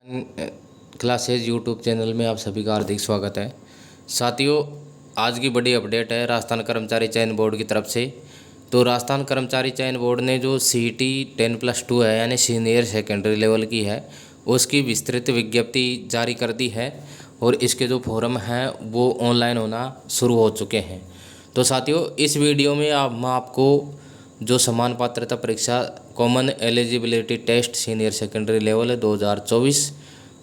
Classes YouTube channel में आप सभी का हार्दिक स्वागत है। साथियों, आज की बड़ी अपडेट है राजस्थान कर्मचारी चयन बोर्ड की तरफ से। तो राजस्थान कर्मचारी चयन बोर्ड ने जो CET 10+2 है यानी सीनियर सेकेंडरी लेवल की है, उसकी विस्तृत विज्ञप्ति जारी कर दी है और इसके जो फॉर्म हैं वो ऑनलाइन होना शुरू हो चुके हैं। तो साथियों, इस वीडियो में मैं आपको जो समान पात्रता परीक्षा common eligibility test senior secondary level 2024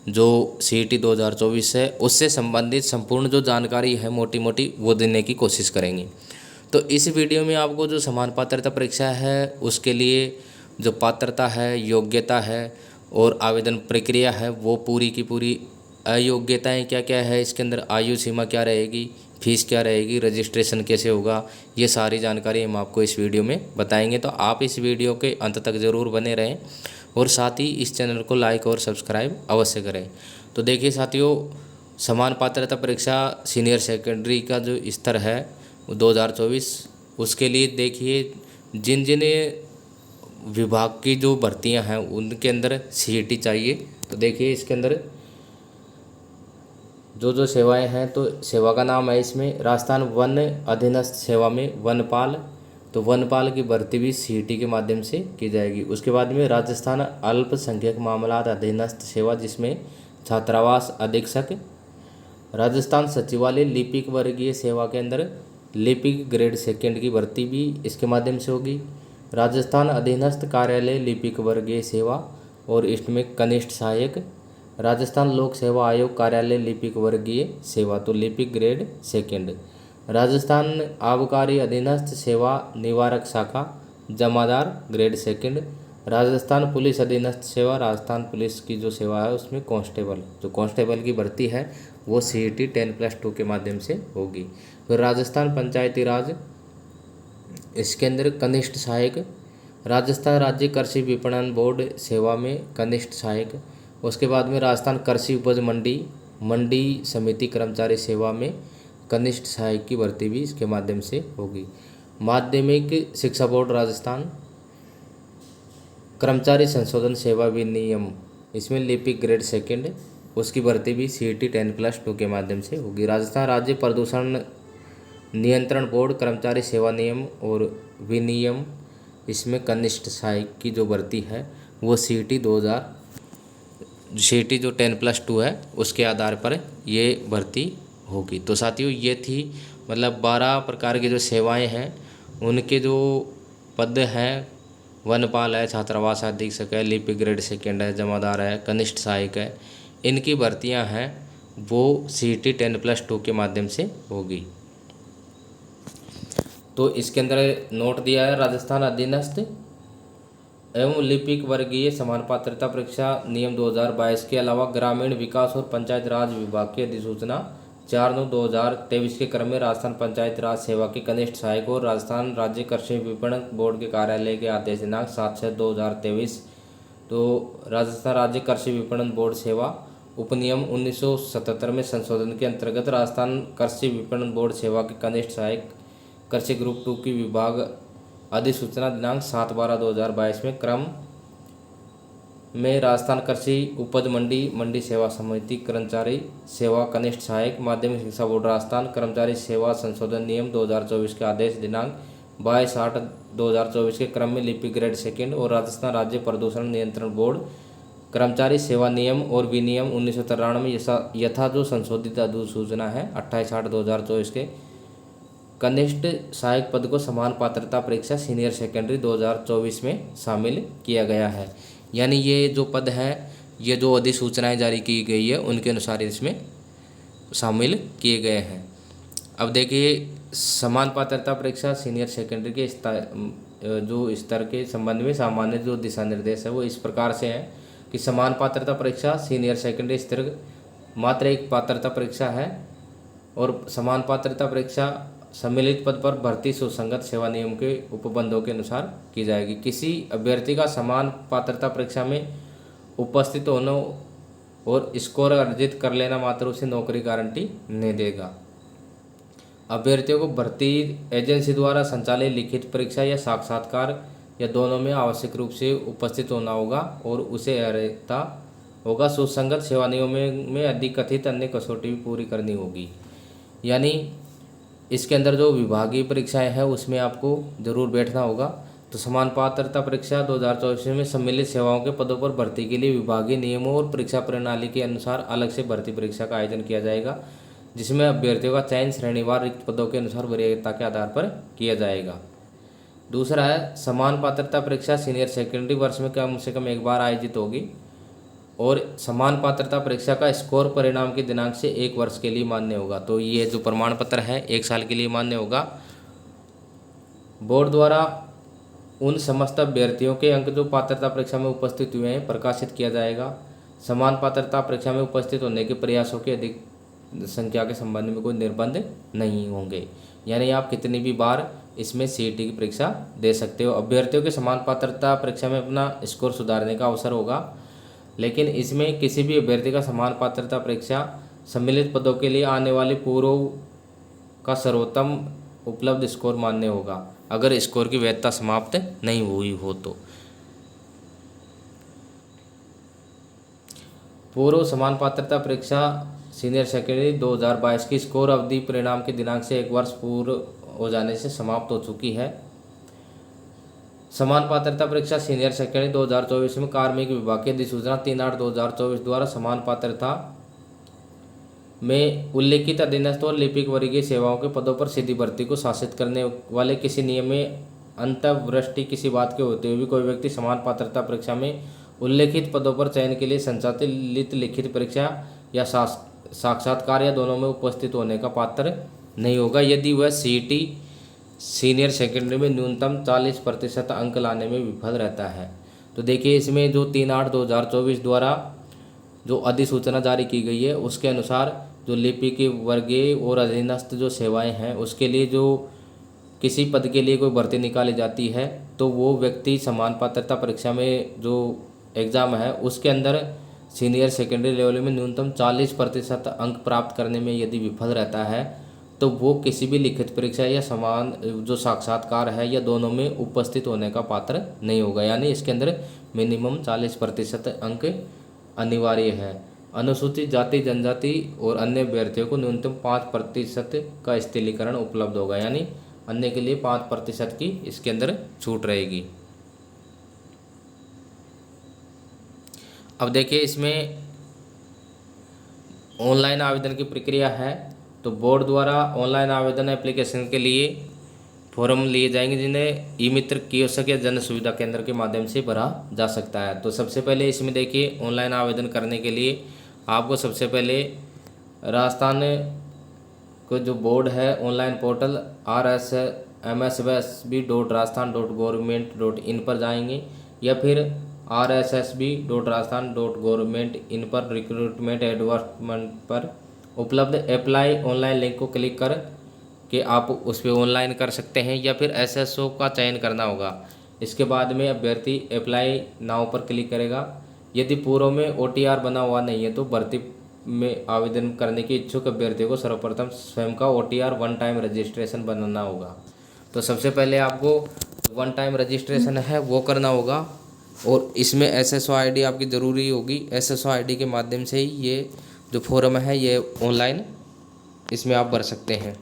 जो CET 2024 है, उससे संबंधित संपूर्ण जो जानकारी है मोटी मोटी वो देने की कोशिश करेंगे। तो इस वीडियो में आपको जो समान पात्रता परीक्षा है उसके लिए जो पात्रता है, योग्यता है और आवेदन प्रक्रिया है वो पूरी की पूरी, अयोग्यताएं क्या क्या है इसके अंदर, आयु सीमा क्या रहेगी, फीस क्या रहेगी, रजिस्ट्रेशन कैसे होगा, ये सारी जानकारी हम आपको इस वीडियो में बताएंगे। तो आप इस वीडियो के अंत तक ज़रूर बने रहें और साथ ही इस चैनल को लाइक और सब्सक्राइब अवश्य करें। तो देखिए साथियों, समान पात्रता परीक्षा सीनियर सेकेंडरी का जो स्तर है 2024, उसके लिए देखिए जिन जिन विभाग की जो भर्तियां हैं उनके अंदर CET चाहिए। तो देखिए इसके अंदर जो जो सेवाएं हैं, तो सेवा का नाम है इसमें राजस्थान वन अधीनस्थ सेवा में वनपाल। तो वनपाल की भर्ती भी CET के माध्यम से की जाएगी। उसके बाद में राजस्थान अल्पसंख्यक मामलात अधीनस्थ सेवा जिसमें छात्रावास अधीक्षक। राजस्थान सचिवालय लिपिक वर्गीय सेवा के अंदर लिपिक ग्रेड सेकेंड की भर्ती भी इसके माध्यम से होगी। राजस्थान अधीनस्थ कार्यालय लिपिक वर्गीय सेवा और इसमें कनिष्ठ सहायक। राजस्थान लोक सेवा आयोग कार्यालय लिपिक वर्गीय सेवा, तो लिपिक ग्रेड सेकेंड। राजस्थान आबकारी अधीनस्थ सेवा निवारक शाखा जमादार ग्रेड सेकेंड। राजस्थान पुलिस अधीनस्थ सेवा, राजस्थान पुलिस की जो सेवा है उसमें कांस्टेबल, जो कांस्टेबल की भर्ती है वो CET 10+2 के माध्यम से होगी। फिर राजस्थान पंचायती राज, इसके अंदर कनिष्ठ सहायक। राजस्थान राज्य कृषि विपणन बोर्ड सेवा में कनिष्ठ सहायक। उसके बाद में राजस्थान कृषि उपज मंडी समिति कर्मचारी सेवा में कनिष्ठ सहायक की भर्ती भी इसके माध्यम से होगी। माध्यमिक शिक्षा बोर्ड राजस्थान कर्मचारी संशोधन सेवा विनियम, इसमें लिपिक ग्रेड सेकेंड, उसकी भर्ती भी CET 10+2 के माध्यम से होगी। राजस्थान राज्य प्रदूषण नियंत्रण बोर्ड कर्मचारी सेवा नियम और विनियम, इसमें कनिष्ठ सहायक की जो भर्ती है वो CET जो 10+2 है उसके आधार पर ये भर्ती होगी। तो साथियों, ये थी मतलब 12 प्रकार की जो सेवाएं हैं उनके जो पद हैं, वनपाल है, छात्रावास अधीक्षक है, लिपिक ग्रेड सेकेंड है, जमादार है, कनिष्ठ सहायक है, इनकी भर्तियां हैं वो CET 10+2 के माध्यम से होगी। तो इसके अंदर नोट दिया है राजस्थान अधीनस्थ एवं लिपिक वर्गीय समान पात्रता परीक्षा नियम 2022 के अलावा ग्रामीण विकास और पंचायत राज विभाग की अधिसूचना 4/9/2023 के क्रम में राजस्थान पंचायत राज सेवा के कनिष्ठ सहायक और राजस्थान राज्य कृषि विपणन बोर्ड के कार्यालय के आदेश दिनांक 7/6/2023। तो राजस्थान राज्य कृषि विपणन बोर्ड सेवा उपनियम 1977 में संशोधन के अंतर्गत राजस्थान कृषि विपणन बोर्ड सेवा के कनिष्ठ सहायक कृषि ग्रुप 2 की विभाग अधिसूचना दिनांक 7/12/2022 में क्रम में राजस्थान कृषि उपज मंडी सेवा समिति कर्मचारी सेवा कनिष्ठ सहायक। माध्यमिक शिक्षा बोर्ड राजस्थान कर्मचारी सेवा संशोधन नियम 2024 के आदेश दिनांक 22/8/2024 के क्रम में लिपिक ग्रेड सेकेंड और राजस्थान राज्य प्रदूषण नियंत्रण बोर्ड कर्मचारी सेवा नियम और विनियम 1993 यथा जो संशोधित अधिसूचना है 28/8/2024 के कनिष्ठ सहायक पद को समान पात्रता परीक्षा सीनियर सेकेंडरी 2024 में शामिल किया गया है। यानी ये जो पद हैं, ये जो अधिसूचनाएं जारी की गई है उनके अनुसार इसमें शामिल किए गए हैं। अब देखिए, समान पात्रता परीक्षा सीनियर सेकेंडरी के स्तर के संबंध में सामान्य जो दिशा निर्देश है वो इस प्रकार से हैं कि समान पात्रता परीक्षा सीनियर सेकेंडरी स्तर मात्र एक पात्रता परीक्षा है और समान पात्रता परीक्षा सम्मिलित पद पर भर्ती सुसंगत सेवा नियम के उपबंधों के अनुसार की जाएगी। किसी अभ्यर्थी का समान पात्रता परीक्षा में उपस्थित होना और स्कोर अर्जित कर लेना मात्र उसे नौकरी गारंटी नहीं देगा। अभ्यर्थियों को भर्ती एजेंसी द्वारा संचालित लिखित परीक्षा या साक्षात्कार या दोनों में आवश्यक रूप से उपस्थित होना होगा और उसे अर्हता होगा। सुसंगत सेवा नियमों में अधिकथित अन्य कसौटी भी पूरी करनी होगी। यानी इसके अंदर जो विभागीय परीक्षाएं हैं उसमें आपको जरूर बैठना होगा। तो समान पात्रता परीक्षा 2024 में सम्मिलित सेवाओं के पदों पर भर्ती के लिए विभागीय नियमों और परीक्षा प्रणाली के अनुसार अलग से भर्ती परीक्षा का आयोजन किया जाएगा, जिसमें अभ्यर्थियों का चयन श्रेणीवार रिक्त पदों के अनुसार वरीयता के आधार पर किया जाएगा। दूसरा है समान पात्रता परीक्षा सीनियर सेकेंडरी वर्ष में कम से कम एक बार आयोजित होगी और समान पात्रता परीक्षा का स्कोर परिणाम के दिनांक से 1 वर्ष के लिए मान्य होगा। तो ये जो प्रमाण पत्र है 1 साल के लिए मान्य होगा। बोर्ड द्वारा उन समस्त अभ्यर्थियों के अंक जो पात्रता परीक्षा में उपस्थित हुए हैं प्रकाशित किया जाएगा। समान पात्रता परीक्षा में उपस्थित होने के प्रयासों की अधिक संख्या के संबंध में कोई निर्बंध नहीं होंगे। यानी आप कितनी भी बार इसमें सीईटी की परीक्षा दे सकते हो। अभ्यर्थियों के समान पात्रता परीक्षा में अपना स्कोर सुधारने का अवसर होगा, लेकिन इसमें किसी भी अभ्यर्थी का समान पात्रता परीक्षा सम्मिलित पदों के लिए आने वाले पूर्व का सर्वोत्तम उपलब्ध स्कोर मान्य होगा, अगर स्कोर की वैधता समाप्त नहीं हुई हो तो। पूर्व समान पात्रता परीक्षा सीनियर सेकेंडरी 2022 की स्कोर अवधि परिणाम के दिनांक से 1 वर्ष पूर्व हो जाने से समाप्त हो चुकी है। समान पात्रता परीक्षा सीनियर सेकेंडरी 2024 में कार्मिक विभाग की अधिसूचना 3/8/2024 द्वारा समान पात्रता में उल्लेखित अधीनस्थ और लिपिक वर्गीय सेवाओं के पदों पर सीधी भर्ती को शासित करने वाले किसी नियम में अंतर्वृष्टि किसी बात के होते हुए भी कोई व्यक्ति समान पात्रता परीक्षा में उल्लेखित पदों पर चयन के लिए संचालित लिखित परीक्षा या साक्षात्कार या दोनों में उपस्थित होने का पात्र नहीं होगा, यदि वह सीईटी सीनियर सेकेंडरी में न्यूनतम 40% अंक लाने में विफल रहता है। तो देखिए इसमें जो 3/8/2024 द्वारा जो अधिसूचना जारी की गई है उसके अनुसार जो लिपिक वर्गीय और अधीनस्थ जो सेवाएं हैं उसके लिए जो किसी पद के लिए कोई भर्ती निकाली जाती है तो वो व्यक्ति समान पात्रता परीक्षा में जो एग्ज़ाम है उसके अंदर सीनियर सेकेंडरी लेवल में न्यूनतम 40% अंक प्राप्त करने में यदि विफल रहता है तो वो किसी भी लिखित परीक्षा या समान जो साक्षात्कार है या दोनों में उपस्थित होने का पात्र नहीं होगा। यानी इसके अंदर मिनिमम 40% अंक अनिवार्य है। अनुसूचित जाति जनजाति और अन्य अभ्यर्थियों को न्यूनतम 5% का स्थलीकरण उपलब्ध होगा, यानी अन्य के लिए 5% की इसके अंदर छूट रहेगी। अब देखिए इसमें ऑनलाइन आवेदन की प्रक्रिया है। तो बोर्ड द्वारा ऑनलाइन आवेदन एप्लीकेशन के लिए फॉर्म लिए जाएंगे जिन्हें ई मित्र कियोस्क या जन सुविधा केंद्र के माध्यम से भरा जा सकता है। तो सबसे पहले इसमें देखिए ऑनलाइन आवेदन करने के लिए आपको सबसे पहले राजस्थान को जो बोर्ड है ऑनलाइन पोर्टल RSMSB.rajasthan.government.in पर जाएंगे या फिर RSSB.rajasthan.government.in पर रिक्रूटमेंट एडवर्टाइजमेंट पर उपलब्ध अप्लाई ऑनलाइन लिंक को क्लिक कर के आप उस पर ऑनलाइन कर सकते हैं या फिर SSO का चयन करना होगा। इसके बाद में अभ्यर्थी अप्लाई नाउ पर क्लिक करेगा। यदि पूर्व में OTR बना हुआ नहीं है तो भर्ती में आवेदन करने के इच्छुक अभ्यर्थियों को सर्वप्रथम स्वयं का OTR 1 टाइम रजिस्ट्रेशन बनाना होगा। तो सबसे पहले आपको 1 टाइम रजिस्ट्रेशन है वो करना होगा और इसमें SSO ID आपकी ज़रूरी होगी। SSO ID के माध्यम से ही ये जो फॉर्म है ये ऑनलाइन इसमें आप भर सकते हैं।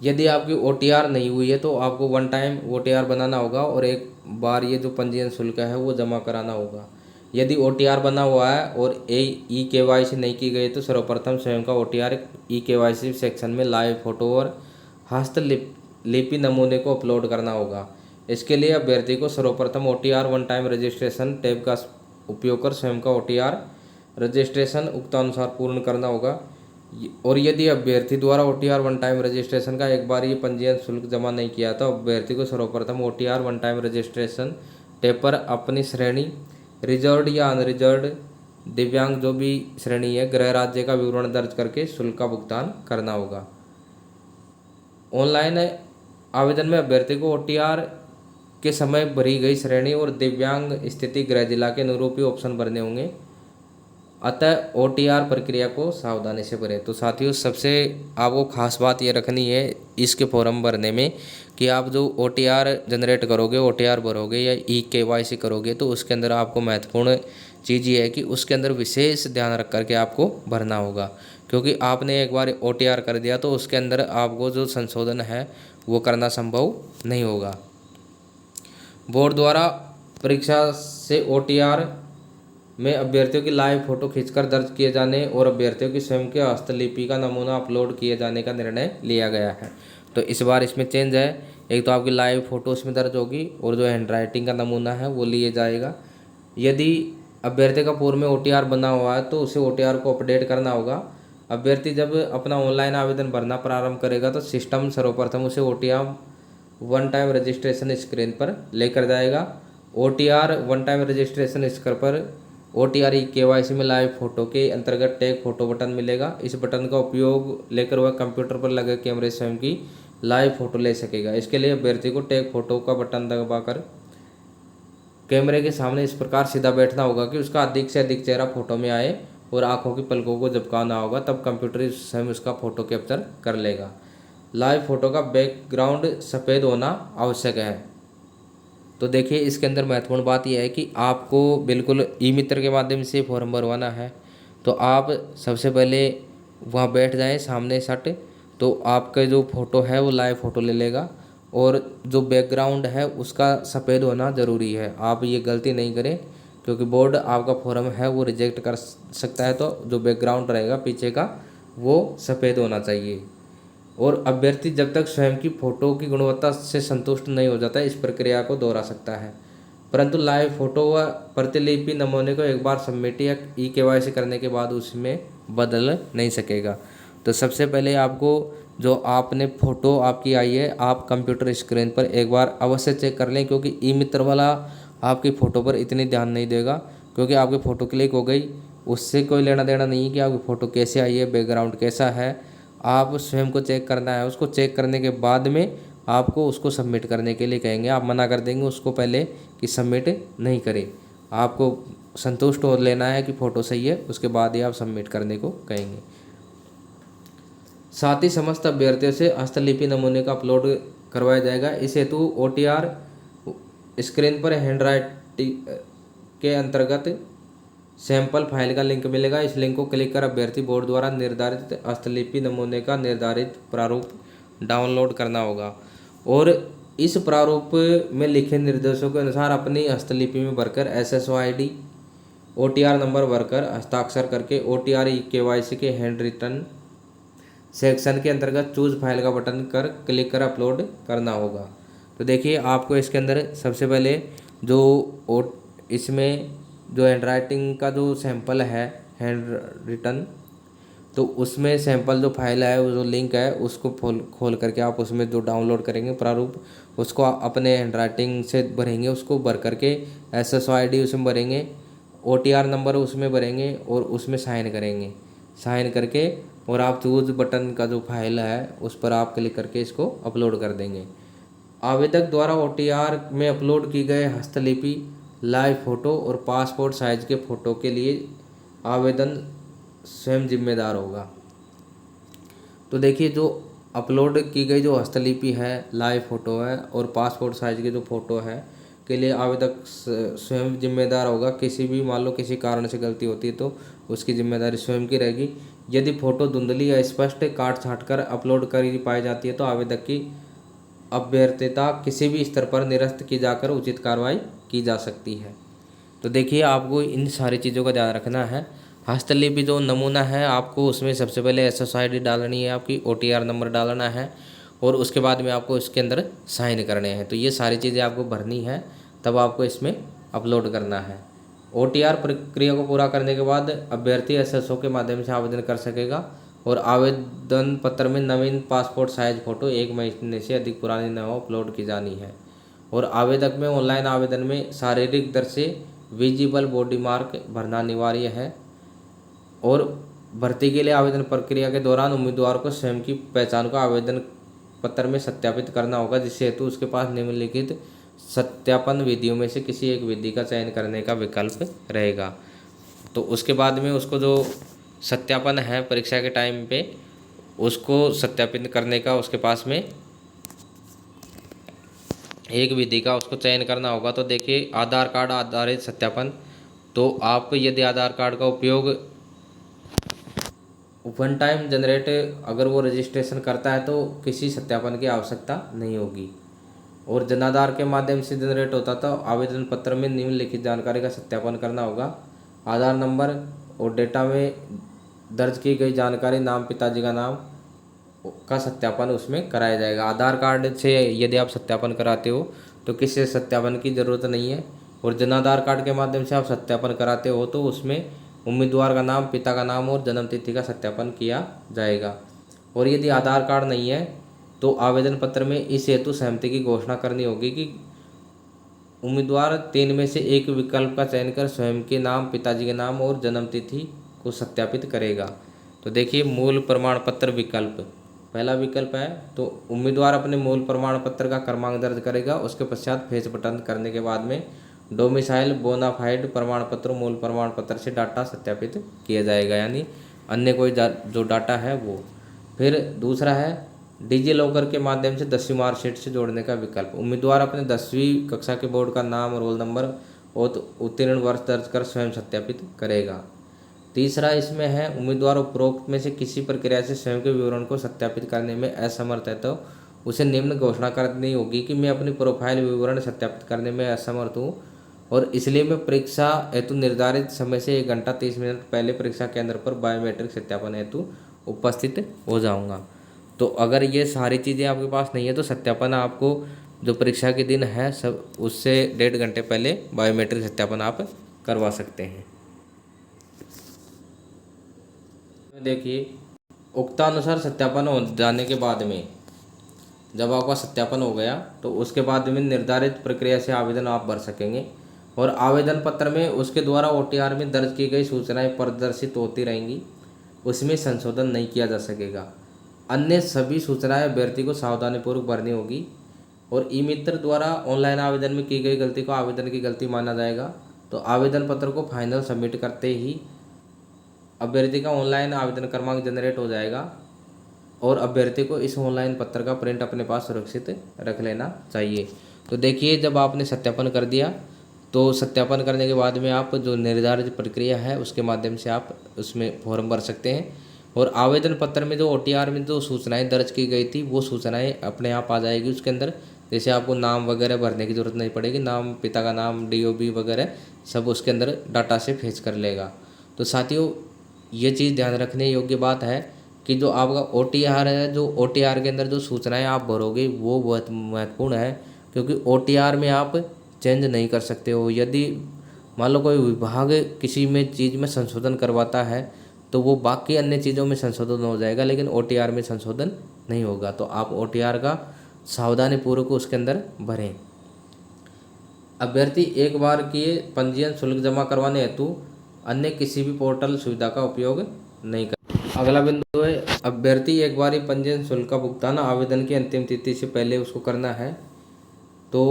यदि आपकी OTR नहीं हुई है तो आपको 1 टाइम OTR बनाना होगा और एक बार ये जो पंजीयन शुल्क है वो जमा कराना होगा। यदि OTR बना हुआ है और eKYC नहीं की गई तो सर्वप्रथम स्वयं का OTR eKYC सेक्शन में लाइव फोटो और हस्तलिपि नमूने को अपलोड करना होगा। इसके लिए अभ्यर्थी को सर्वप्रथम OTR 1 टाइम रजिस्ट्रेशन टैब का उपयोग कर स्वयं का OTR रजिस्ट्रेशन उक्तानुसार पूर्ण करना होगा। और यदि अभ्यर्थी द्वारा OTR 1 टाइम रजिस्ट्रेशन का एक बार ये पंजीयन शुल्क जमा नहीं किया तो अभ्यर्थी को सर्वप्रथम OTR 1 टाइम रजिस्ट्रेशन टैब पर अपनी श्रेणी रिजर्व्ड या अनरिजर्व्ड दिव्यांग जो भी श्रेणी है गृह राज्य का विवरण दर्ज करके शुल्क का भुगतान करना होगा। ऑनलाइन आवेदन में अभ्यर्थी को OTR के समय भरी गई श्रेणी और दिव्यांग स्थिति गृह जिला के अनुरूप ही ऑप्शन भरने होंगे, अतः OTR प्रक्रिया को सावधानी से भरें। तो साथियों सबसे आपको खास बात ये रखनी है इसके फॉर्म भरने में कि आप जो OTR जनरेट करोगे OTR भरोगे या eKYC करोगे तो उसके अंदर आपको महत्वपूर्ण चीज़ ये है कि उसके अंदर विशेष ध्यान रख करके आपको भरना होगा, क्योंकि आपने एक बार OTR कर दिया तो उसके अंदर आपको जो संशोधन है वो करना संभव नहीं होगा। बोर्ड द्वारा परीक्षा से OTR में अभ्यर्थियों की लाइव फोटो खींचकर दर्ज किए जाने और अभ्यर्थियों की स्वयं के हस्तलिपि का नमूना अपलोड किए जाने का निर्णय लिया गया है। तो इस बार इसमें चेंज है, एक तो आपकी लाइव फोटो उसमें दर्ज होगी और जो हैंडराइटिंग का नमूना है वो लिए जाएगा। यदि अभ्यर्थी का पूर्व में OTR बना हुआ है तो उसे OTR को अपडेट करना होगा। अभ्यर्थी जब अपना ऑनलाइन आवेदन भरना प्रारंभ करेगा तो सिस्टम सर्वप्रथम उसे OTR one time registration screen पर लेकर जाएगा। OTR one time registration screen पर OTR KYC में लाइव फोटो के अंतर्गत टैग फोटो बटन मिलेगा। इस बटन का उपयोग लेकर वह कंप्यूटर पर लगे कैमरे स्वयं की लाइव फोटो ले सकेगा। इसके लिए अभ्यर्थी को टैग फोटो का बटन दबाकर कैमरे के सामने इस प्रकार सीधा बैठना होगा कि उसका अधिक से अधिक चेहरा फोटो में आए और आंखों की पलकों को झपकाना होगा, तब कंप्यूटर स्वयं उसका फोटो कैप्चर कर लेगा। लाइव फोटो का बैकग्राउंड सफ़ेद होना आवश्यक है। तो देखिए इसके अंदर महत्वपूर्ण बात यह है कि आपको बिल्कुल ई-मित्र के माध्यम से फॉर्म भरवाना है। तो आप सबसे पहले वहाँ बैठ जाएं सामने सट, तो आपका जो फ़ोटो है वो लाइव फ़ोटो ले लेगा और जो बैकग्राउंड है उसका सफ़ेद होना ज़रूरी है। आप ये गलती नहीं करें, क्योंकि बोर्ड आपका फॉर्म है वो रिजेक्ट कर सकता है। तो जो बैकग्राउंड रहेगा पीछे का वो सफ़ेद होना चाहिए। और अभ्यर्थी जब तक स्वयं की फ़ोटो की गुणवत्ता से संतुष्ट नहीं हो जाता इस प्रक्रिया को दोहरा सकता है, परंतु लाइव फ़ोटो व प्रतिलिपि नमूने को एक बार सबमिट या KYC करने के बाद उसमें बदल नहीं सकेगा। तो सबसे पहले आपको जो आपने फ़ोटो आपकी आई है आप कंप्यूटर स्क्रीन पर एक बार अवश्य चेक कर लें, क्योंकि ई-मित्र वाला आपकी फ़ोटो पर इतनी ध्यान नहीं देगा, क्योंकि आपकी फ़ोटो क्लिक हो गई उससे कोई लेना देना नहीं है कि आपकी फ़ोटो कैसे आई है, बैकग्राउंड कैसा है। आप स्वयं को चेक करना है। उसको चेक करने के बाद में आपको उसको सबमिट करने के लिए कहेंगे। आप मना कर देंगे उसको पहले कि सबमिट नहीं करें। आपको संतुष्ट हो लेना है कि फ़ोटो सही है, उसके बाद ही आप सबमिट करने को कहेंगे। साथ ही समस्त अभ्यर्थियों से हस्तलिपि नमूने का अपलोड करवाया जाएगा। इस हेतु OTR स्क्रीन पर हैंडराइटिंग के अंतर्गत सैंपल फाइल का लिंक मिलेगा। इस लिंक को क्लिक कर अभ्यर्थी बोर्ड द्वारा निर्धारित हस्तलिपि नमूने का निर्धारित प्रारूप डाउनलोड करना होगा और इस प्रारूप में लिखे निर्देशों के अनुसार अपनी हस्तलिपि में भरकर SSO ID OTR नंबर भरकर हस्ताक्षर करके OTR KYC के हैंड रिटन सेक्शन के अंतर्गत चूज फाइल का बटन कर क्लिक कर अपलोड करना होगा। तो देखिए आपको इसके अंदर सबसे पहले इसमें जो हैंडराइटिंग का जो सैंपल है हैंड रिटन, तो उसमें सैंपल जो फाइल है वो जो लिंक है उसको खोल करके आप उसमें जो डाउनलोड करेंगे प्रारूप उसको अपने हैंडराइटिंग से भरेंगे। उसको भर करके SSO ID उसमें भरेंगे, OTR नंबर उसमें भरेंगे और उसमें साइन करेंगे। साइन करके और आप चूज बटन का जो फाइल है उस पर आप क्लिक करके इसको अपलोड कर देंगे। आवेदक द्वारा OTR में अपलोड की गए हस्तलिपि, लाइव फ़ोटो और पासपोर्ट साइज के फ़ोटो के लिए आवेदन स्वयं जिम्मेदार होगा। तो देखिए जो अपलोड की गई जो हस्तलिपि है, लाइव फ़ोटो है और पासपोर्ट साइज के जो फ़ोटो है के लिए आवेदक स्वयं जिम्मेदार होगा। किसी भी मान लो किसी कारण से गलती होती है तो उसकी जिम्मेदारी स्वयं की रहेगी। यदि फ़ोटो धुंधली या स्पष्ट काट छाँट कर अपलोड करी पाई जाती है तो आवेदक की अभ्यर्थता किसी भी स्तर पर निरस्त की जाकर उचित कार्रवाई की जा सकती है। तो देखिए आपको इन सारी चीज़ों का ध्यान रखना है। हस्तलिपि जो नमूना है आपको उसमें सबसे पहले SSO ID डालनी है, आपकी OTR नंबर डालना है और उसके बाद में आपको इसके अंदर साइन करने हैं। तो ये सारी चीज़ें आपको भरनी है, तब आपको इसमें अपलोड करना है। OTR प्रक्रिया को पूरा करने के बाद अभ्यर्थी SSO के माध्यम से आवेदन कर सकेगा और आवेदन पत्र में नवीन पासपोर्ट साइज फ़ोटो 1 महीने से अधिक पुरानी न हो अपलोड की जानी है। और आवेदक में ऑनलाइन आवेदन में शारीरिक दर से विजिबल बॉडी मार्क भरना अनिवार्य है और भर्ती के लिए आवेदन प्रक्रिया के दौरान उम्मीदवार को स्वयं की पहचान को आवेदन पत्र में सत्यापित करना होगा, जिस हेतु उसके पास निम्नलिखित सत्यापन विधियों में से किसी एक विधि का चयन करने का विकल्प रहेगा। तो उसके बाद में उसको जो सत्यापन है परीक्षा के टाइम पे उसको सत्यापित करने का उसके पास में एक विधि का उसको चयन करना होगा। तो देखिए आधार कार्ड आधारित सत्यापन, तो आप यदि आधार कार्ड का उपयोग वन टाइम जनरेट अगर वो रजिस्ट्रेशन करता है तो किसी सत्यापन की आवश्यकता नहीं होगी। और जनाधार के माध्यम से जनरेट होता तो आवेदन पत्र में निम्नलिखित जानकारी का सत्यापन करना होगा। आधार नंबर और डेटा में दर्ज की गई जानकारी, नाम, पिताजी का नाम का सत्यापन उसमें कराया जाएगा। आधार कार्ड से यदि आप सत्यापन कराते हो तो किसी सत्यापन की ज़रूरत नहीं है। और जनाधार कार्ड के माध्यम से आप सत्यापन कराते हो तो उसमें उम्मीदवार का नाम, पिता का नाम और जन्म तिथि का सत्यापन किया जाएगा। और यदि आधार कार्ड नहीं है तो आवेदन पत्र में इस हेतु सहमति की घोषणा करनी होगी कि उम्मीदवार तीन में से एक विकल्प का चयन कर स्वयं के नाम, पिताजी के नाम और जन्म तिथि को सत्यापित करेगा। तो देखिए, मूल प्रमाण पत्र विकल्प पहला विकल्प है तो उम्मीदवार अपने मूल प्रमाण पत्र का क्रमांक दर्ज करेगा। उसके पश्चात फेस बटन करने के बाद में डोमिसाइल बोनाफाइड प्रमाण पत्र मूल प्रमाण पत्र से डाटा सत्यापित किया जाएगा, यानी अन्य कोई जो डाटा है वो। फिर दूसरा है डिजी लॉकर के माध्यम से 10वीं मार्कशीट से जोड़ने का विकल्प। उम्मीदवार अपने 10वीं कक्षा के बोर्ड का नाम, रोल नंबर और उत्तीर्ण वर्ष दर्ज कर स्वयं सत्यापित करेगा। तीसरा इसमें है उम्मीदवार उपरोक्त में से किसी प्रक्रिया से स्वयं के विवरण को सत्यापित करने में असमर्थ है तो उसे निम्न घोषणा करनी होगी कि मैं अपनी प्रोफाइल विवरण सत्यापित करने में असमर्थ हूँ और इसलिए मैं परीक्षा हेतु निर्धारित समय से 1 घंटा 30 मिनट पहले परीक्षा केंद्र पर बायोमेट्रिक सत्यापन हेतु उपस्थित हो जाऊँगा। तो अगर ये सारी चीज़ें आपके पास नहीं है तो सत्यापन आपको जो परीक्षा के दिन है सब उससे 1.5 घंटे पहले बायोमेट्रिक सत्यापन आप करवा सकते हैं। देखिए, उक्तानुसार सत्यापन हो जाने के बाद में जब आपका सत्यापन हो गया तो उसके बाद में निर्धारित प्रक्रिया से आवेदन आप भर सकेंगे और आवेदन पत्र में उसके द्वारा OTR में दर्ज की गई सूचनाएं प्रदर्शित होती रहेंगी, उसमें संशोधन नहीं किया जा सकेगा। अन्य सभी सूचनाएं अभ्यर्थी को सावधानीपूर्वक भरनी होगी और ई मित्र द्वारा ऑनलाइन आवेदन में की गई गलती को आवेदन की गलती माना जाएगा। तो आवेदन पत्र को फाइनल सबमिट करते ही अभ्यर्थी का ऑनलाइन आवेदन क्रमांक जनरेट हो जाएगा और अभ्यर्थी को इस ऑनलाइन पत्र का प्रिंट अपने पास सुरक्षित रख लेना चाहिए। तो देखिए, जब आपने सत्यापन कर दिया तो सत्यापन करने के बाद में आप जो निर्धारित प्रक्रिया है उसके माध्यम से आप उसमें फॉर्म भर सकते हैं और आवेदन पत्र में जो OTR में जो सूचनाएं दर्ज की गई थी वो सूचनाएं अपने आप आ जाएगी उसके अंदर। जैसे आपको नाम वगैरह भरने की ज़रूरत नहीं पड़ेगी, नाम, पिता का नाम, DOB वगैरह सब उसके अंदर डाटा से फेच कर लेगा। तो साथियों, ये चीज़ ध्यान रखने योग्य बात है कि जो आपका OTR है, जो OTR के अंदर जो सूचनाएं आप भरोगे वो बहुत महत्वपूर्ण है, क्योंकि OTR में आप चेंज नहीं कर सकते हो। यदि मान लो कोई विभाग किसी में चीज़ में संशोधन करवाता है तो वो बाकी अन्य चीज़ों में संशोधन हो जाएगा, लेकिन OTR में संशोधन नहीं होगा। तो आप OTR का सावधानीपूर्वक उसके अंदर भरें। अभ्यर्थी एक बार किए पंजीयन शुल्क जमा करवाने हेतु अन्य किसी भी पोर्टल सुविधा का उपयोग नहीं कर। अगला बिंदु है अभ्यर्थी एक बार ही पंजीयन शुल्क का भुगतान आवेदन की अंतिम तिथि से पहले उसको करना है। तो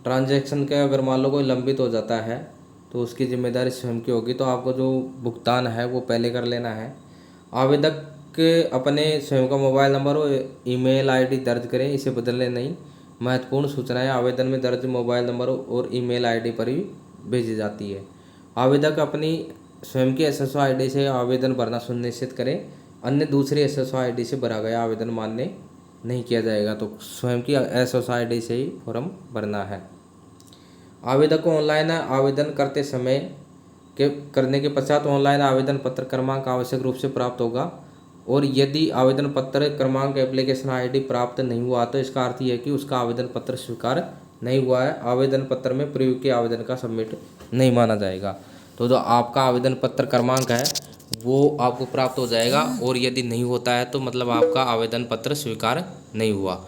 ट्रांजैक्शन का अगर मान लो कोई लंबित हो जाता है तो उसकी जिम्मेदारी स्वयं की होगी, तो आपको जो भुगतान है वो पहले कर लेना है। आवेदक अपने स्वयं का मोबाइल नंबर और ईमेल ID दर्ज करें, इसे बदलने नहीं। महत्वपूर्ण सूचनाएं आवेदन में दर्ज मोबाइल नंबर और ईमेल ID पर ही भेजी जाती है। आवेदक अपनी स्वयं की SSO ID से आवेदन भरना सुनिश्चित करें, अन्य दूसरी SSO ID से भरा गया आवेदन मान्य नहीं किया जाएगा। तो स्वयं की SSO ID से ही फॉर्म भरना है। आवेदक को ऑनलाइन आवेदन करते समय करने के पश्चात ऑनलाइन आवेदन पत्र क्रमांक आवश्यक रूप से प्राप्त होगा और यदि आवेदन पत्र क्रमांक एप्लीकेशन ID प्राप्त नहीं हुआ तो इसका अर्थ यह है कि उसका आवेदन पत्र स्वीकार नहीं हुआ है। आवेदन पत्र में प्रयोग के आवेदन का सबमिट नहीं माना जाएगा। तो जो आपका आवेदन पत्र क्रमांक है वो आपको प्राप्त हो जाएगा और यदि नहीं होता है तो मतलब आपका आवेदन पत्र स्वीकार नहीं हुआ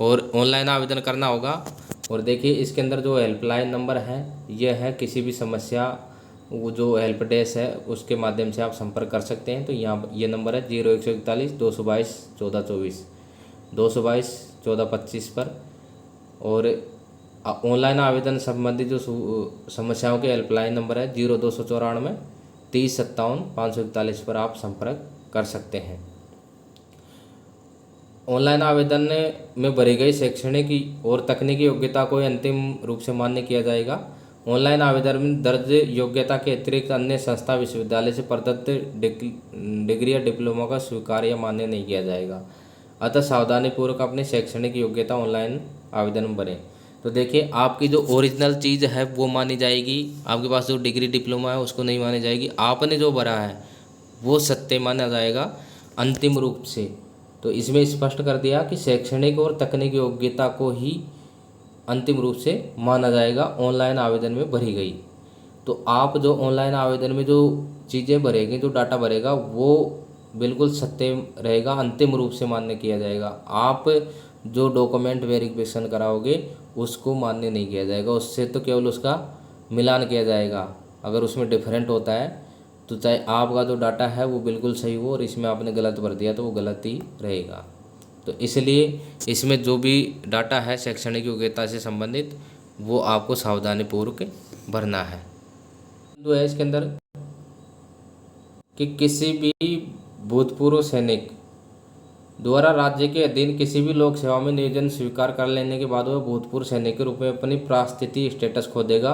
और ऑनलाइन आवेदन करना होगा। और देखिए, इसके अंदर जो हेल्पलाइन नंबर है यह है किसी भी समस्या वो जो हेल्प डेस्क है उसके माध्यम से आप संपर्क कर सकते हैं। तो यहाँ ये नंबर है 0141 222 1424 222 1425 पर। और ऑनलाइन आवेदन संबंधी जो समस्याओं के हेल्पलाइन नंबर है 0294 30 57 541 पर आप संपर्क कर सकते हैं। ऑनलाइन आवेदन में भरी गई शैक्षणिक और तकनीकी योग्यता को अंतिम रूप से मान्य किया जाएगा ऑनलाइन आवेदन में दर्ज योग्यता के अतिरिक्त अन्य संस्था विश्वविद्यालय से प्रदत्त डिग्री या डिप्लोमा का स्वीकार या मान्य नहीं किया जाएगा। अतः सावधानीपूर्वक अपनी शैक्षणिक योग्यता ऑनलाइन आवेदन में भरें। तो देखिए, आपकी जो ओरिजिनल चीज़ है वो मानी जाएगी, आपके पास जो डिग्री डिप्लोमा है उसको नहीं मानी जाएगी। आपने जो भरा है वो सत्य माना जाएगा अंतिम रूप से। तो इसमें स्पष्ट कर दिया कि शैक्षणिक और तकनीकी योग्यता को ही अंतिम रूप से माना जाएगा ऑनलाइन आवेदन में भरी गई। तो आप जो ऑनलाइन आवेदन में जो चीज़ें भरेंगे, जो डाटा भरेगा, वो बिल्कुल सत्य रहेगा, अंतिम रूप से मान्य किया जाएगा। आप जो डॉक्यूमेंट वेरिफिकेशन कराओगे उसको मान्य नहीं किया जाएगा, उससे तो केवल उसका मिलान किया जाएगा। अगर उसमें डिफरेंट होता है तो चाहे आपका जो डाटा है वो बिल्कुल सही हो और इसमें आपने गलत भर दिया तो वो गलत ही रहेगा। तो इसलिए इसमें जो भी डाटा है शैक्षणिक योग्यता से संबंधित वो आपको सावधानीपूर्वक भरना है। जो है इसके अंदर कि किसी भी भूतपूर्व सैनिक द्वारा राज्य के अधीन किसी भी लोक सेवा में नियोजन स्वीकार कर लेने के बाद वह भूतपूर्व सैनिक के रूप में अपनी प्रास्थिति स्टेटस खो देगा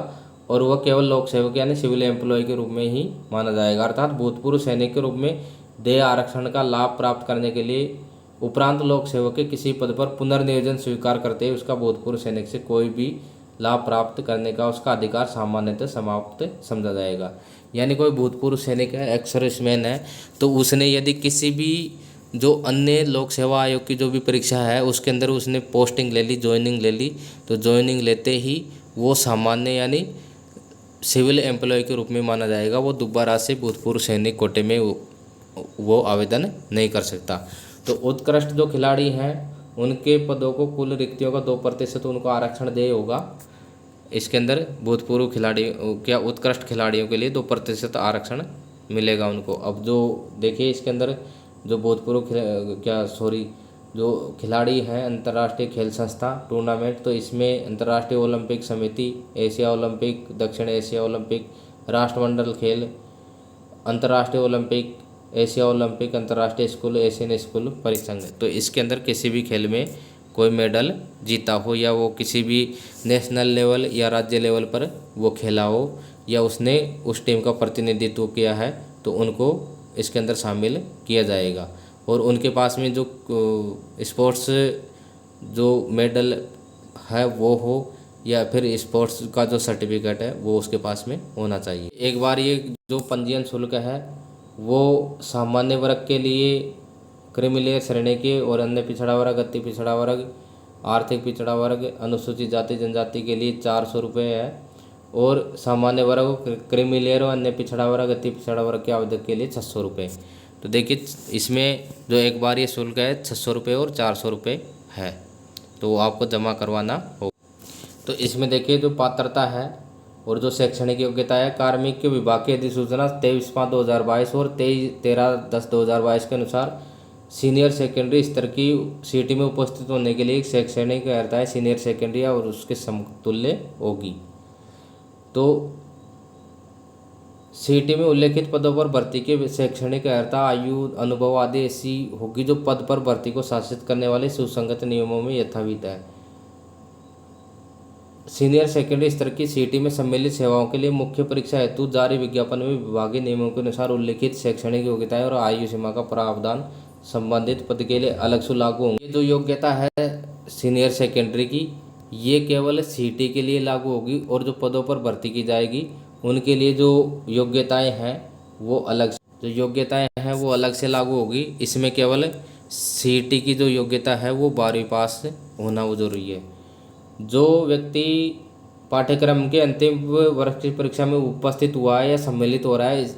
और वह केवल लोक सेवक यानी सिविल एम्प्लॉय के रूप में ही माना जाएगा। अर्थात भूतपूर्व सैनिक के रूप में देय आरक्षण का लाभ प्राप्त करने के लिए उपरांत लोक सेवक के किसी पद पर पुनर्नियोजन स्वीकार करते ही उसका भूतपूर्व सैनिक से कोई भी लाभ प्राप्त करने का उसका अधिकार सामान्यतः समाप्त समझा जाएगा। यानी कोई भूतपूर्व सैनिक है, एक्स सर्विसमैन है, तो उसने यदि किसी भी जो अन्य लोक सेवा आयोग की जो भी परीक्षा है उसके अंदर उसने पोस्टिंग ले ली, ज्वाइनिंग ले ली, तो ज्वाइनिंग लेते ही वो सामान्य यानी सिविल एम्प्लॉय के रूप में माना जाएगा। वो दोबारा से भूतपूर्व सैनिक कोटे में वो आवेदन नहीं कर सकता। तो उत्कृष्ट जो खिलाड़ी हैं उनके पदों को कुल रिक्तियों का 2% उनको आरक्षण देय होगा। इसके अंदर भूतपूर्व खिलाड़ी क्या उत्कृष्ट खिलाड़ियों के लिए 2% आरक्षण मिलेगा उनको। अब जो देखिए इसके अंदर जो भूतपूर्व जो खिलाड़ी हैं अंतर्राष्ट्रीय खेल संस्था टूर्नामेंट, तो इसमें अंतर्राष्ट्रीय ओलंपिक समिति, एशिया ओलंपिक, दक्षिण एशिया ओलंपिक, राष्ट्रमंडल खेल, अंतर्राष्ट्रीय ओलंपिक, एशिया ओलंपिक, अंतर्राष्ट्रीय स्कूल, एशियन स्कूल परिसंघ, तो इसके अंदर किसी भी खेल में कोई मेडल जीता हो या वो किसी भी नेशनल लेवल या राज्य लेवल पर वो खेला हो या उसने उस टीम का प्रतिनिधित्व किया है तो उनको इसके अंदर शामिल किया जाएगा। और उनके पास में जो स्पोर्ट्स जो मेडल है वो हो या फिर स्पोर्ट्स का जो सर्टिफिकेट है वो उसके पास में होना चाहिए। एक बार ये जो पंजीयन शुल्क है वो सामान्य वर्ग के लिए, क्रीमी श्रेणी के और अन्य पिछड़ा वर्ग, अति पिछड़ा वर्ग, आर्थिक पिछड़ा वर्ग, अनुसूचित जाति जनजाति के लिए 400 रुपये है और सामान्य वर्ग, क्रीमी लेयर और अन्य पिछड़ा वर्ग, अति पिछड़ा वर्ग के आवेदक के लिए 600 रुपये। तो देखिए इसमें जो एक बार ये शुल्क है 600 रुपये और 400 रुपये है, तो आपको जमा करवाना हो। तो इसमें देखिए जो पात्रता है और जो शैक्षणिक योग्यता है, कार्मिक विभाग की अधिसूचना 23/5/2022 और 13/10/2022 के अनुसार सीनियर सेकेंडरी स्तर की सीटी में उपस्थित होने के लिए शैक्षणिक अर्हता है सीनियर सेकेंडरी और उसके समतुल्य होगी। तो सीटी में उल्लेखित पदों पर भर्ती के शैक्षणिक अर्हता, आयु, अनुभव आदि ऐसी होगी जो पद पर भर्ती को शासित करने वाले सुसंगत नियमों में यथावित है। सीनियर सेकेंडरी स्तर की सीटी में सम्मिलित सेवाओं के लिए मुख्य परीक्षा हेतु जारी विज्ञापन में विभागीय नियमों के अनुसार उल्लेखित शैक्षणिक योग्यताएं और आयु सीमा का प्रावधान संबंधित पद के लिए अलग से लागू होंगे। ये जो योग्यता है सीनियर सेकेंडरी की ये केवल सीटी के लिए लागू होगी और जो पदों पर भर्ती की जाएगी उनके लिए जो योग्यताएं हैं वो अलग से लागू होगी। इसमें केवल सीटी की जो योग्यता है वो 12वीं पास होना वो जरूरी है। जो व्यक्ति पाठ्यक्रम के अंतिम वर्ष की परीक्षा में उपस्थित हुआ है या सम्मिलित हो रहा है,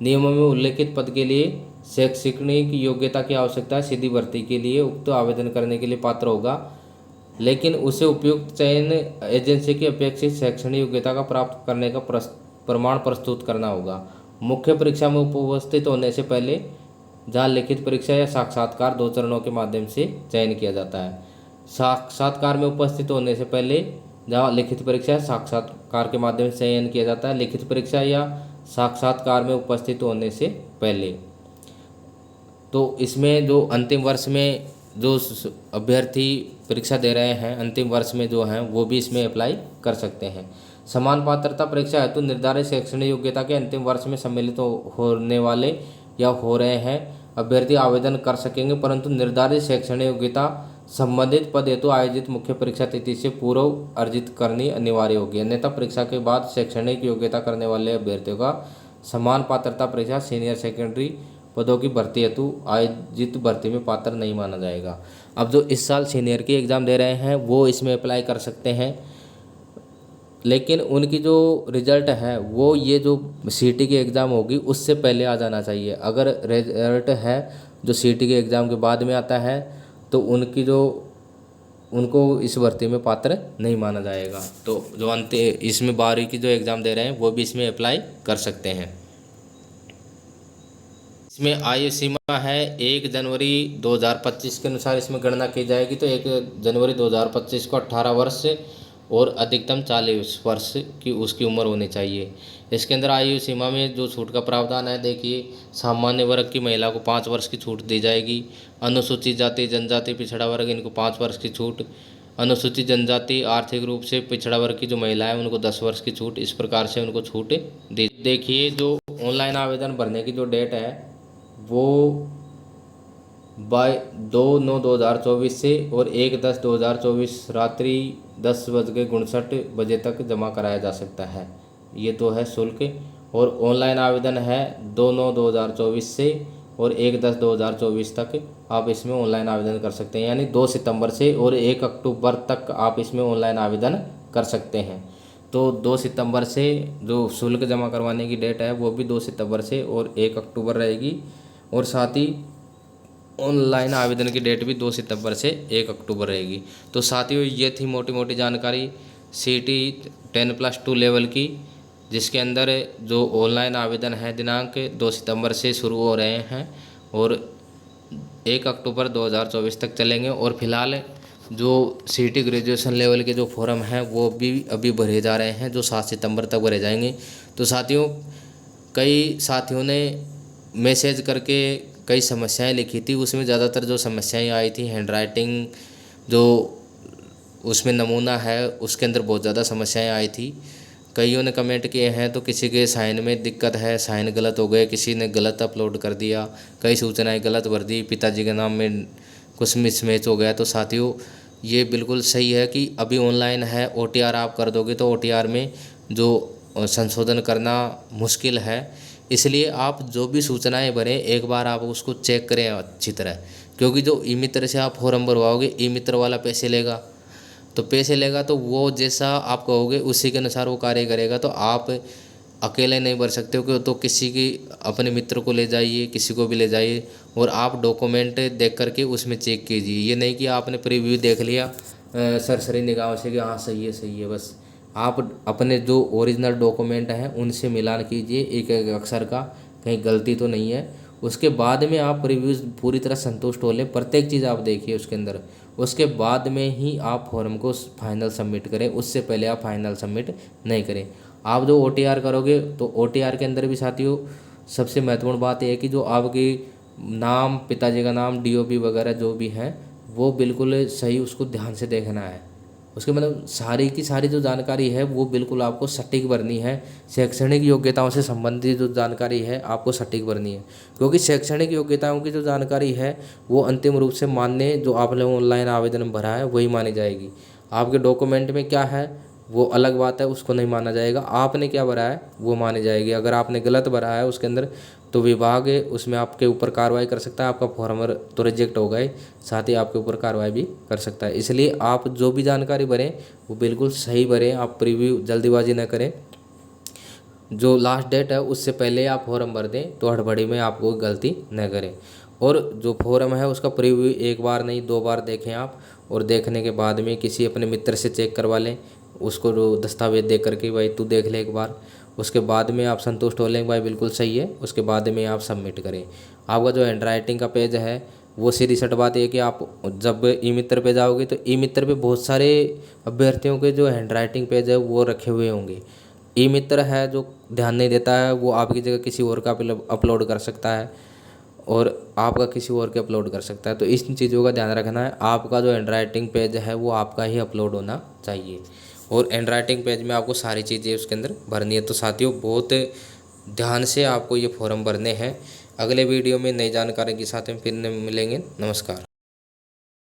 नियमों में उल्लेखित पद के लिए शैक्षणिक योग्यता की आवश्यकता है, सीधी भर्ती के लिए उक्त आवेदन करने के लिए पात्र होगा, लेकिन उसे उपयुक्त चयन एजेंसी की अपेक्षित शैक्षणिक योग्यता का प्राप्त करने का प्रमाण प्रस्तुत करना होगा। मुख्य परीक्षा में उपस्थित होने से पहले जहाँ लिखित परीक्षा या साक्षात्कार 2 चरणों के माध्यम से चयन किया जाता है। साक्षात्कार में उपस्थित होने से पहले जहाँ लिखित परीक्षा या साक्षात्कार के माध्यम से चयन किया जाता है। लिखित परीक्षा या साक्षात्कार में उपस्थित होने से पहले तो इसमें जो अंतिम वर्ष में जो अभ्यर्थी परीक्षा दे रहे हैं अंतिम वर्ष में जो हैं वो भी इसमें अप्लाई कर सकते हैं। समान पात्रता परीक्षा हेतु निर्धारित शैक्षणिक योग्यता के अंतिम वर्ष में सम्मिलित होने वाले या हो रहे हैं अभ्यर्थी आवेदन कर सकेंगे, परंतु निर्धारित शैक्षणिक योग्यता संबंधित पद हेतु आयोजित मुख्य परीक्षा तिथि से पूर्व अर्जित करनी अनिवार्य होगी। अन्यथा परीक्षा के बाद शैक्षणिक योग्यता करने वाले अभ्यर्थियों का समान पात्रता परीक्षा सीनियर सेकेंडरी पदों की भर्ती हेतु आयोजित भर्ती में पात्र नहीं माना जाएगा। अब जो इस साल सीनियर की एग्ज़ाम दे रहे हैं वो इसमें अप्लाई कर सकते हैं, लेकिन उनकी जो रिज़ल्ट है वो ये जो सीटी की एग्ज़ाम होगी उससे पहले आ जाना चाहिए। अगर रिज़ल्ट है जो सीटी के एग्ज़ाम के बाद में आता है तो उनको इस भर्ती में पात्र नहीं माना जाएगा। तो जो इसमें 12वीं की जो एग्ज़ाम दे रहे हैं वो भी इसमें अप्लाई कर सकते हैं। इसमें आयु सीमा है 1 जनवरी 2025 के अनुसार इसमें गणना की जाएगी। तो 1 जनवरी 2025 को 18 वर्ष और अधिकतम 40 वर्ष की उसकी उम्र होनी चाहिए। इसके अंदर आयु सीमा में जो छूट का प्रावधान है, देखिए सामान्य वर्ग की महिला को 5 वर्ष की छूट दी जाएगी। अनुसूचित जाति जनजाति पिछड़ा वर्ग इनको 5 वर्ष की छूट। अनुसूचित जनजाति आर्थिक रूप से पिछड़ा वर्ग की जो महिला है उनको 10 वर्ष की छूट। इस प्रकार से उनको छूट दी। देखिए जो ऑनलाइन आवेदन भरने की जो डेट है वो 2/9/2024 से और 1/10/2024 रात्रि 10:59 तक जमा कराया जा सकता है। ये तो है शुल्क। और ऑनलाइन आवेदन है 2/9/2024 से और 1/10/2024 तक आप इसमें ऑनलाइन आवेदन कर सकते हैं, यानी 2 सितंबर से और 1 अक्टूबर तक आप इसमें ऑनलाइन आवेदन कर सकते हैं। तो 2 सितंबर से जो शुल्क जमा करवाने की डेट है वो भी 2 सितंबर से और 1 अक्टूबर रहेगी, और साथ ही ऑनलाइन आवेदन की डेट भी 2 सितंबर से 1 अक्टूबर रहेगी। तो साथियों ये थी मोटी मोटी जानकारी सीटी 10+2 लेवल की, जिसके अंदर जो ऑनलाइन आवेदन है दिनांक 2 सितंबर से शुरू हो रहे हैं और 1 अक्टूबर 2024 तक चलेंगे। और फिलहाल जो सीटी ग्रेजुएशन लेवल के जो फॉर्म हैं वो भी अभी भरे जा रहे हैं, जो 7 सितंबर तक भरे जाएंगे। तो साथियों कई साथियों ने मैसेज करके कई समस्याएं लिखी थी, उसमें ज़्यादातर जो समस्याएं आई थी हैंडराइटिंग जो उसमें नमूना है उसके अंदर बहुत ज़्यादा समस्याएं आई थी। कईयों ने कमेंट किए हैं तो किसी के साइन में दिक्कत है, साइन गलत हो गए, किसी ने गलत अपलोड कर दिया, कई सूचनाएं गलत भर दी, पिताजी के नाम में कुछ मिसमैच हो गया। तो साथियों ये बिल्कुल सही है कि अभी ऑनलाइन है, OTR आप कर दोगे तो OTR में जो संशोधन करना मुश्किल है, इसलिए आप जो भी सूचनाएं भरें एक बार आप उसको चेक करें अच्छी तरह, क्योंकि जो ई मित्र से आप फॉर्म भरवाओगे ई मित्र वाला पैसे लेगा, तो वो जैसा आप कहोगे उसी के अनुसार वो कार्य करेगा। तो आप अकेले नहीं भर सकते हो, तो किसी की अपने मित्र को ले जाइए, किसी को भी ले जाइए और आप डॉक्यूमेंट देख करके उसमें चेक कीजिए। ये नहीं कि आपने प्रीव्यू देख लिया सरसरी निगाहों से कि हाँ सही है, बस आप अपने जो ओरिजिनल डॉक्यूमेंट हैं उनसे मिलान कीजिए एक एक अक्षर का, कहीं गलती तो नहीं है। उसके बाद में आप रिव्यूज़ पूरी तरह संतुष्ट हो लें, प्रत्येक चीज़ आप देखिए उसके अंदर, उसके बाद में ही आप फॉर्म को फाइनल सबमिट करें, उससे पहले आप फाइनल सबमिट नहीं करें। आप जो OTR करोगे तो OTR के अंदर भी साथियों सबसे महत्वपूर्ण बात यह है कि जो आपकी नाम, पिताजी का नाम, DOB वगैरह जो भी हैं वो बिल्कुल सही उसको ध्यान से देखना है। उसके मतलब सारी की सारी जो जानकारी है वो बिल्कुल आपको सटीक भरनी है। शैक्षणिक योग्यताओं से संबंधित जो जानकारी है आपको सटीक भरनी है, क्योंकि शैक्षणिक योग्यताओं की जो जानकारी है वो अंतिम रूप से मान्य जो आपने ऑनलाइन आवेदन में भरा है वही मानी जाएगी। आपके डॉक्यूमेंट में क्या है वो अलग बात है, उसको नहीं माना जाएगा। आपने क्या भरा है वो मानी जाएगी। अगर आपने गलत भरा है उसके अंदर तो विभाग उसमें आपके ऊपर कार्रवाई कर सकता है। आपका फॉर्म तो रिजेक्ट हो गए, साथ ही आपके ऊपर कार्रवाई भी कर सकता है। इसलिए आप जो भी जानकारी भरें वो बिल्कुल सही भरें, आप प्रीव्यू जल्दीबाजी न करें। जो लास्ट डेट है उससे पहले आप फॉर्म भर दें तो हड़बड़ी में आपको गलती न करें। और जो फॉर्म है उसका प्रीव्यू एक बार नहीं 2 बार देखें आप, और देखने के बाद में किसी अपने मित्र से चेक करवा लें, उसको जो दस्तावेज दे करके भाई तू देख ले एक बार, उसके बाद में आप संतुष्ट हो लें भाई बिल्कुल सही है, उसके बाद में आप सबमिट करें। आपका जो हैंडराइटिंग का पेज है वो सीधी सट बात है कि आप जब ई मित्र पे जाओगे तो ई मित्र पे बहुत सारे अभ्यर्थियों के जो हैंडराइटिंग पेज है वो रखे हुए होंगे। ई मित्र है जो ध्यान नहीं देता है वो आपकी जगह किसी और का अपलोड कर सकता है और आपका किसी और के अपलोड कर सकता है। तो इस चीज़ों का ध्यान रखना है। आपका जो हैंडराइटिंग पेज है वो आपका ही अपलोड होना चाहिए। और हैंड राइटिंग पेज में आपको सारी चीज़ें उसके अंदर भरनी है। तो साथियों बहुत ध्यान से आपको ये फॉर्म भरने हैं। अगले वीडियो में नई जानकारी के साथ में फिर मिलेंगे। नमस्कार।